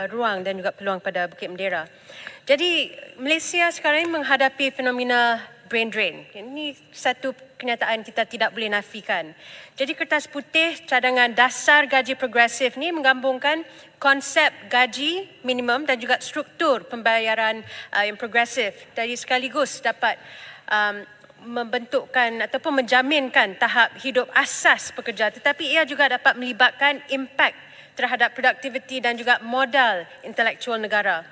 ruang dan juga peluang pada Bukit Mendera. Jadi Malaysia sekarang ini menghadapi fenomena brain drain. Ini satu kenyataan kita tidak boleh nafikan. Jadi kertas putih cadangan dasar gaji progresif ni menggabungkan konsep gaji minimum dan juga struktur pembayaran yang progresif. Jadi sekaligus dapat membentukkan ataupun menjaminkan tahap hidup asas pekerja, tetapi ia juga dapat melibatkan impak terhadap produktiviti dan juga modal intelektual negara.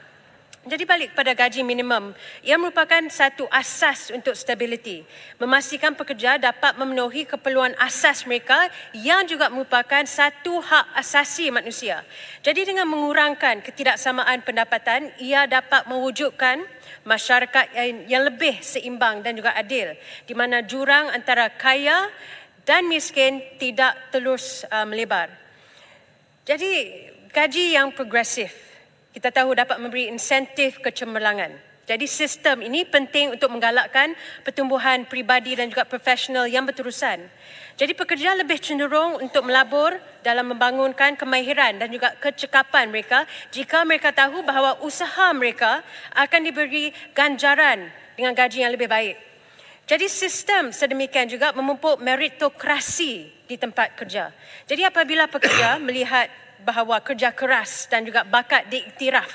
Jadi balik pada gaji minimum, ia merupakan satu asas untuk stabiliti, memastikan pekerja dapat memenuhi keperluan asas mereka yang juga merupakan satu hak asasi manusia. Jadi dengan mengurangkan ketidaksamaan pendapatan, ia dapat mewujudkan masyarakat yang lebih seimbang dan juga adil, di mana jurang antara kaya dan miskin tidak terus melebar. Jadi gaji yang progresif kita tahu dapat memberi insentif kecemerlangan. Jadi sistem ini penting untuk menggalakkan pertumbuhan peribadi dan juga profesional yang berterusan. Jadi pekerja lebih cenderung untuk melabur dalam membangunkan kemahiran dan juga kecekapan mereka jika mereka tahu bahawa usaha mereka akan diberi ganjaran dengan gaji yang lebih baik. Jadi sistem sedemikian juga memupuk meritokrasi di tempat kerja. Jadi apabila pekerja melihat bahawa kerja keras dan juga bakat diiktiraf,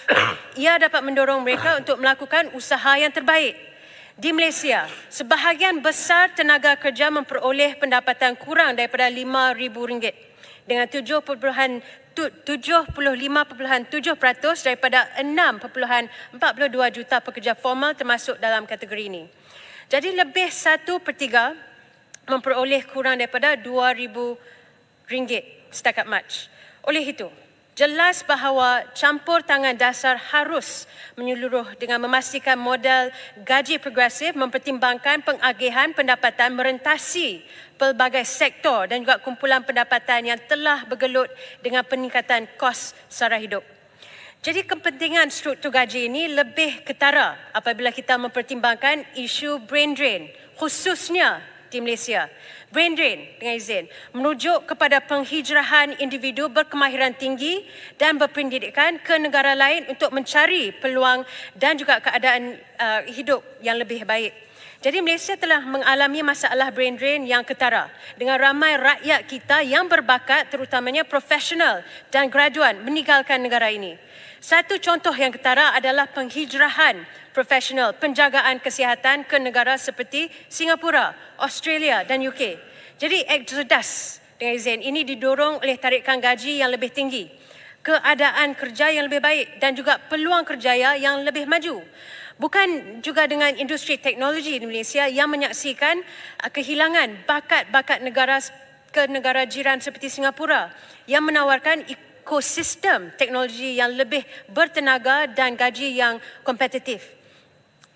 ia dapat mendorong mereka untuk melakukan usaha yang terbaik. Di Malaysia, sebahagian besar tenaga kerja memperoleh pendapatan kurang daripada RM5,000 dengan 75.7% daripada 6.42 juta pekerja formal termasuk dalam kategori ini. Jadi lebih 1/3 memperoleh kurang daripada RM2,000 setakat Mac. Oleh itu, jelas bahawa campur tangan dasar harus menyeluruh dengan memastikan model gaji progresif mempertimbangkan pengagihan pendapatan merentasi pelbagai sektor dan juga kumpulan pendapatan yang telah bergelut dengan peningkatan kos sara hidup. Jadi kepentingan struktur gaji ini lebih ketara apabila kita mempertimbangkan isu brain drain, khususnya di Malaysia. Brain drain, dengan izin, merujuk kepada penghijrahan individu berkemahiran tinggi dan berpendidikan ke negara lain untuk mencari peluang dan juga keadaan hidup yang lebih baik. Jadi Malaysia telah mengalami masalah brain drain yang ketara dengan ramai rakyat kita yang berbakat, terutamanya profesional dan graduan, meninggalkan negara ini. Satu contoh yang ketara adalah penghijrahan profesional penjagaan kesihatan ke negara seperti Singapura, Australia dan UK. Jadi exodus dengan izin ini didorong oleh tarikan gaji yang lebih tinggi, keadaan kerja yang lebih baik dan juga peluang kerjaya yang lebih maju. Bukan juga dengan industri teknologi di Malaysia yang menyaksikan kehilangan bakat-bakat negara ke negara jiran seperti Singapura yang menawarkan ekosistem teknologi yang lebih bertenaga dan gaji yang kompetitif.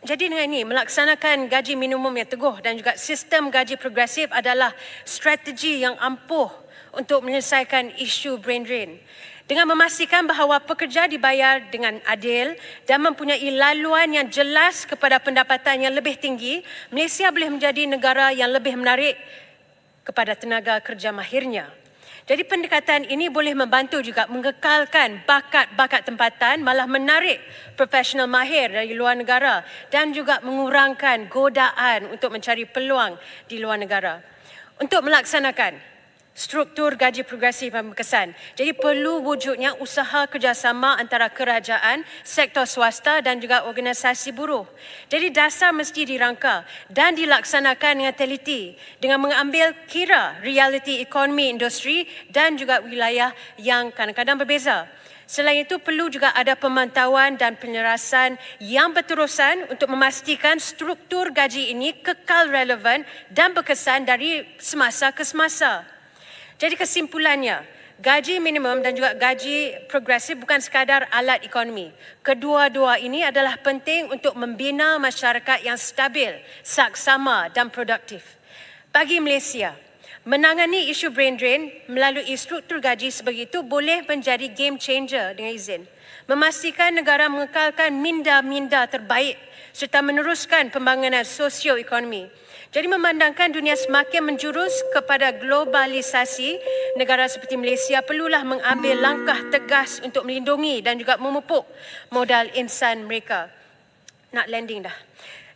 Jadi dengan ini, melaksanakan gaji minimum yang teguh dan juga sistem gaji progresif adalah strategi yang ampuh untuk menyelesaikan isu brain drain. Dengan memastikan bahawa pekerja dibayar dengan adil dan mempunyai laluan yang jelas kepada pendapatan yang lebih tinggi, Malaysia boleh menjadi negara yang lebih menarik kepada tenaga kerja mahirnya. Jadi pendekatan ini boleh membantu juga mengekalkan bakat-bakat tempatan, malah menarik profesional mahir dari luar negara dan juga mengurangkan godaan untuk mencari peluang di luar negara. Untuk melaksanakan struktur gaji progresif yang berkesan, jadi perlu wujudnya usaha kerjasama antara kerajaan, sektor swasta dan juga organisasi buruh. Jadi dasar mesti dirangka dan dilaksanakan dengan teliti dengan mengambil kira realiti ekonomi industri dan juga wilayah yang kadang-kadang berbeza. Selain itu, perlu juga ada pemantauan dan penyelarasan yang berterusan untuk memastikan struktur gaji ini kekal relevan dan berkesan dari semasa ke semasa. Jadi kesimpulannya, gaji minimum dan juga gaji progresif bukan sekadar alat ekonomi. Kedua-dua ini adalah penting untuk membina masyarakat yang stabil, saksama dan produktif. Bagi Malaysia, menangani isu brain drain melalui struktur gaji sebegitu boleh menjadi game changer dengan izin. Memastikan negara mengekalkan minda-minda terbaik serta meneruskan pembangunan sosioekonomi. Jadi memandangkan dunia semakin menjurus kepada globalisasi, negara seperti Malaysia perlulah mengambil langkah tegas untuk melindungi dan juga memupuk modal insan mereka. Nak landing dah.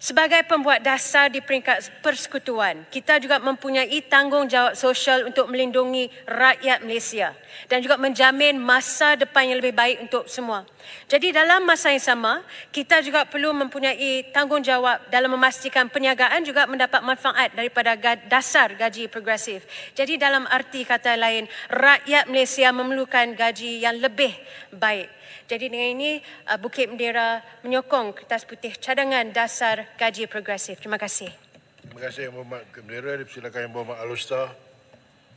Sebagai pembuat dasar di peringkat persekutuan, kita juga mempunyai tanggungjawab sosial untuk melindungi rakyat Malaysia dan juga menjamin masa depan yang lebih baik untuk semua. Jadi dalam masa yang sama, kita juga perlu mempunyai tanggungjawab dalam memastikan perniagaan juga mendapat manfaat daripada dasar gaji progresif. Jadi dalam arti kata lain, rakyat Malaysia memerlukan gaji yang lebih baik. Jadi dengan ini Bukit Bendera menyokong Kertas Putih cadangan dasar gaji progresif. Terima kasih. Terima kasih Yang Berhormat Bukit Bendera. Dipersilakan Yang Berhormat Alustar.